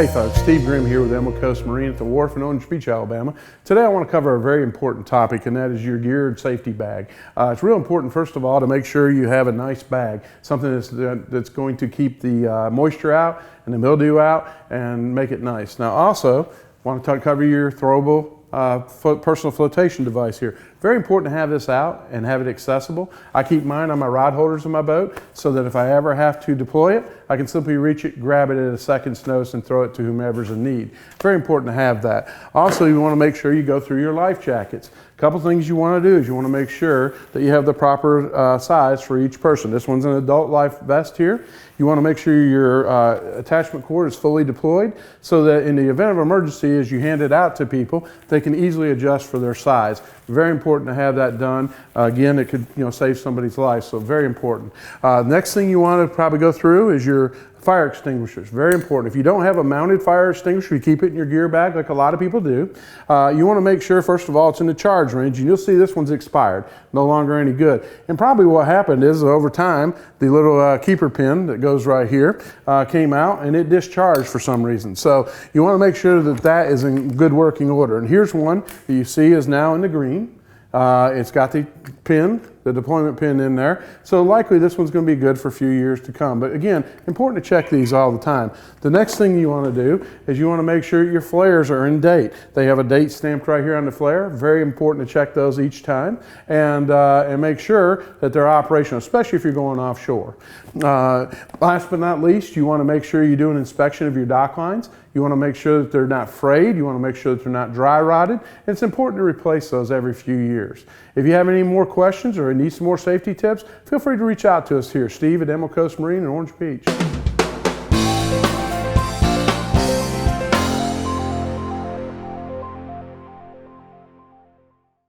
Hey folks, Steve Grimm here with Emerald Coast Marine at the wharf in Orange Beach, Alabama. Today I want to cover a very important topic, and that is your geared safety bag. It's real important, first of all, to make sure you have a nice bag, something that's going to keep the moisture out and the mildew out and make it nice. Now also, I want to cover your throwable personal flotation device here. Very important to have this out and have it accessible. I keep mine on my rod holders in my boat so that if I ever have to deploy it, I can simply reach it, grab it at a second's notice and throw it to whomever's in need. Very important to have that. Also, you want to make sure you go through your life jackets. A couple things you want to do is you want to make sure that you have the proper size for each person. This one's an adult life vest here. You want to make sure your attachment cord is fully deployed so that in the event of emergency, as you hand it out to people, they can easily adjust for their size. Very important to have that done. Again, it could save somebody's life, so very important. Next thing you want to probably go through is your fire extinguishers. Very important. If you don't have a mounted fire extinguisher, you keep it in your gear bag like a lot of people do. You want to make sure, first of all, it's in the charge range, and you'll see this one's expired, no longer any good. And probably what happened is over time, the little keeper pin that goes right here came out and it discharged for some reason. So you want to make sure that that is in good working order. And here's one that you see is now in the green. It's got the pin, the deployment pin in there. So likely this one's going to be good for a few years to come. But again, important to check these all the time. The next thing you want to do is you want to make sure your flares are in date. They have a date stamped right here on the flare. Very important to check those each time and make sure that they're operational, especially if you're going offshore. Last but not least, you want to make sure you do an inspection of your dock lines. You want to make sure that they're not frayed. You want to make sure that they're not dry rotted. And it's important to replace those every few years. If you have any more questions or need some more safety tips, feel free to reach out to us here, Steve at Emerald Coast Marine in Orange Beach.